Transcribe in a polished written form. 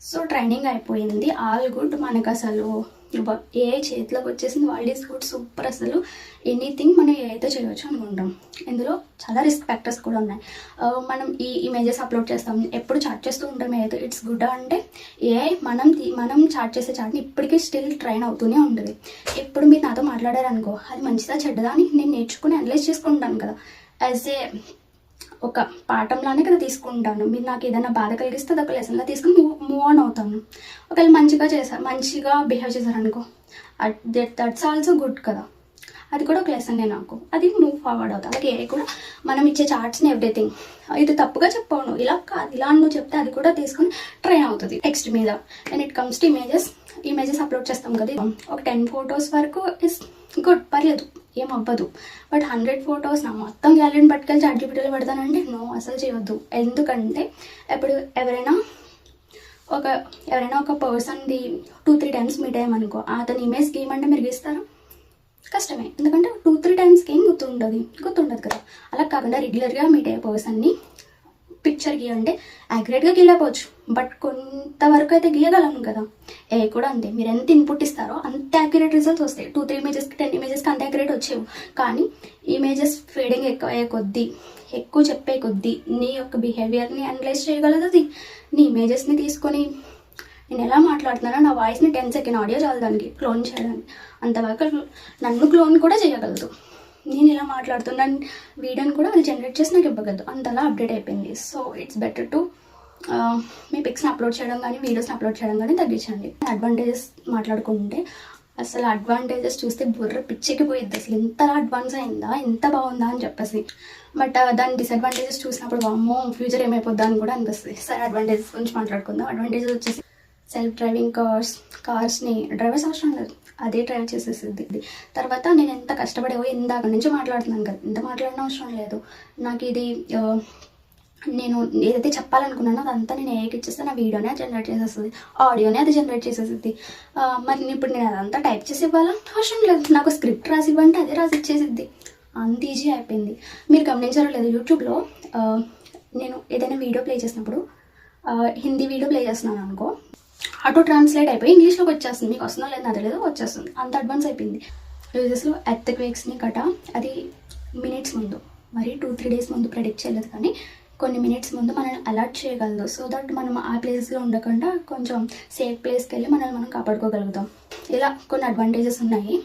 So training అయిపోయింది, all good. మనకు అసలు ఏ చేతిలోకి వచ్చేసింది, వరల్డ్ ఈస్ గుడ్, సూపర్. అసలు ఎనీథింగ్ మనం ఏ అయితే చేయవచ్చు అనుకుంటాం. ఇందులో చాలా రిస్క్ ఫ్యాక్టర్స్ కూడా ఉన్నాయి. మనం ఈ ఇమేజెస్ అప్లోడ్ చేస్తాం, ఎప్పుడు చాట్ చేస్తూ ఉంటాం. ఏదైతే ఇట్స్ గుడ్ అంటే ఏఐ మనం చాట్ చేసే చాట్ని ఇప్పటికీ స్టిల్ ట్రైన్ అవుతూనే ఉంటుంది. ఇప్పుడు మీరు నాతో మాట్లాడారనుకో, అది మంచిదా చెడ్డదా అని నేను నేర్చుకుని అనలైజ్ చేసుకుంటాను కదా. యాజ్ ఏ ఒక పాఠంలానే కదా తీసుకుంటాను. మీరు నాకు ఏదైనా బాధ కలిగిస్తే అది ఒక లెసన్లా తీసుకుని మూవ్ ఆన్ అవుతాను. ఒకవేళ మంచిగా బిహేవ్ చేశారనుకో, దట్స్ ఆల్సో గుడ్ కదా, అది కూడా ఒక లెసన్ నాకు, అది మూవ్ ఫార్వర్డ్ అవుతుంది. అలాగే కూడా మనం ఇచ్చే చార్ట్స్ని ఎవ్రీథింగ్ ఇది తప్పుగా చెప్పాను, ఇలా కాదు ఇలా నువ్వు చెప్తే అది కూడా తీసుకుని ట్రైన్ అవుతుంది టెక్స్ట్ మీద. And it comes to images upload చేస్తాం కదా, ఒక 10 photos వరకు ఇస్ గుడ్, పర్లేదు, ఏం అవ్వదు. బట్ 100 photos నా మొత్తం గ్యాలరీని పట్టుకెళ్ళి చాట్‌జీపీటీలో పెడతానంటే నో, అసలు చేయొద్దు. ఎందుకంటే ఇప్పుడు ఎవరైనా ఒక పర్సన్ది 2-3 times మీట్ అయ్యామనుకో, అతని ఇమేజ్ గీయమంటే మీరు గీస్తారా? కష్టమే. ఎందుకంటే 2-3 times ఏం గుర్తుండదు కదా. అలా కాకుండా రెగ్యులర్గా మీట్ అయ్యే పర్సన్ని పిక్చర్ గీయంటే యాక్యురేట్గా గీయలేకపోవచ్చు, బట్ కొంతవరకు అయితే గీయగలను కదా. ఏ కూడా అంతే, మీరు ఎంత ఇన్పుట్ ఇస్తారో అంత యాక్యురేట్ రిజల్ట్స్ వస్తాయి. 2-3 ఇమేజెస్కి 10 ఇమేజెస్కి అంత యాక్యురేట్ వచ్చేవి. కానీ ఇమేజెస్ ఫీడింగ్ ఎక్కువ చెప్పే కొద్దీ నీ యొక్క బిహేవియర్ని అనలైజ్ చేయగలదు. నీ ఇమేజెస్ని తీసుకొని నేను ఎలా మాట్లాడుతున్నానో నా వాయిస్ని 10 second ఆడియో చాలు దానికి క్లోన్ చేయడానికి, అంతవరకు నన్ను క్లోన్ కూడా చేయగలదు. నేను ఇలా మాట్లాడుతున్నాను వీడియోని కూడా అది జనరేట్ చేసి నాకు ఇవ్వగలదు, అంతలా అప్డేట్ అయిపోయింది. సో ఇట్స్ బెటర్ టు మీ పిక్స్ని అప్లోడ్ చేయడం కానీ వీడియోస్ని అప్లోడ్ చేయడం కానీ తగ్గించండి. అడ్వాంటేజెస్ మాట్లాడుకుంటే అసలు అడ్వాంటేజెస్ చూస్తే బుర్ర పిచ్చెక్కి పోయిద్ది, అసలు ఎంత అడ్వాన్స్ అయిందా, ఎంత బాగుందా అని చెప్పేసి. బట్ దాని డిసడ్వాంటేజెస్ చూసినప్పుడు వామ్మో ఫ్యూచర్ ఏమైపోద్దా అని కూడా అనిపిస్తుంది. సరే, అడ్వాంటేజెస్ గురించి మాట్లాడుకుందాం. అడ్వాంటేజెస్ వచ్చేసి సెల్ఫ్ డ్రైవింగ్ కార్స్ని డ్రైవర్స్ అవసరం లేదు, అదే డ్రైవ్ చేసేసిద్ది. తర్వాత నేను ఎంత కష్టపడేవో ఇందాక నుంచి మాట్లాడుతున్నాను కదా, ఎంత మాట్లాడిన అవసరం లేదు. నాకు ఇది నేను ఏదైతే చెప్పాలనుకున్నానో అదంతా నేను ఏఐకి ఇచ్చేస్తే నా వీడియోనే జనరేట్ చేసేస్తుంది, ఆడియోనే అది జనరేట్ చేసేసిద్ది. మరి ఇప్పుడు నేను అదంతా టైప్ చేసి ఇవ్వాలా? అవసరం లేదు, నాకు స్క్రిప్ట్ రాసి ఇవ్వంటే అదే రాసి ఇచ్చేసిద్ది. అంత ఈజీ అయిపోయింది. మీరు గమనించారో లేదు, యూట్యూబ్లో నేను ఏదైనా వీడియో ప్లే చేసినప్పుడు హిందీ వీడియో ప్లే చేస్తున్నాను అనుకో, ఆటో ట్రాన్స్లేట్ అయిపోయి ఇంగ్లీష్లోకి వచ్చేస్తుంది. మీకు వస్తుందో లేదు నాకు తెలియదు, వచ్చేస్తుంది. అంత అడ్వాన్స్ అయిపోయింది. యూజెస్లో ఎర్త్క్వేక్స్ని అది మినిట్స్ ముందు, మరి 2-3 days ముందు ప్రెడిక్ట్ చేయలేదు, కానీ కొన్ని మినిట్స్ ముందు మనల్ని అలర్ట్ చేయగలదు. సో దట్ మనం ఆ ప్లేస్లో ఉండకుండా కొంచెం సేఫ్ ప్లేస్కి వెళ్ళి మనల్ని మనం కాపాడుకోగలుగుతాం. ఇలా కొన్ని అడ్వాంటేజెస్ ఉన్నాయి.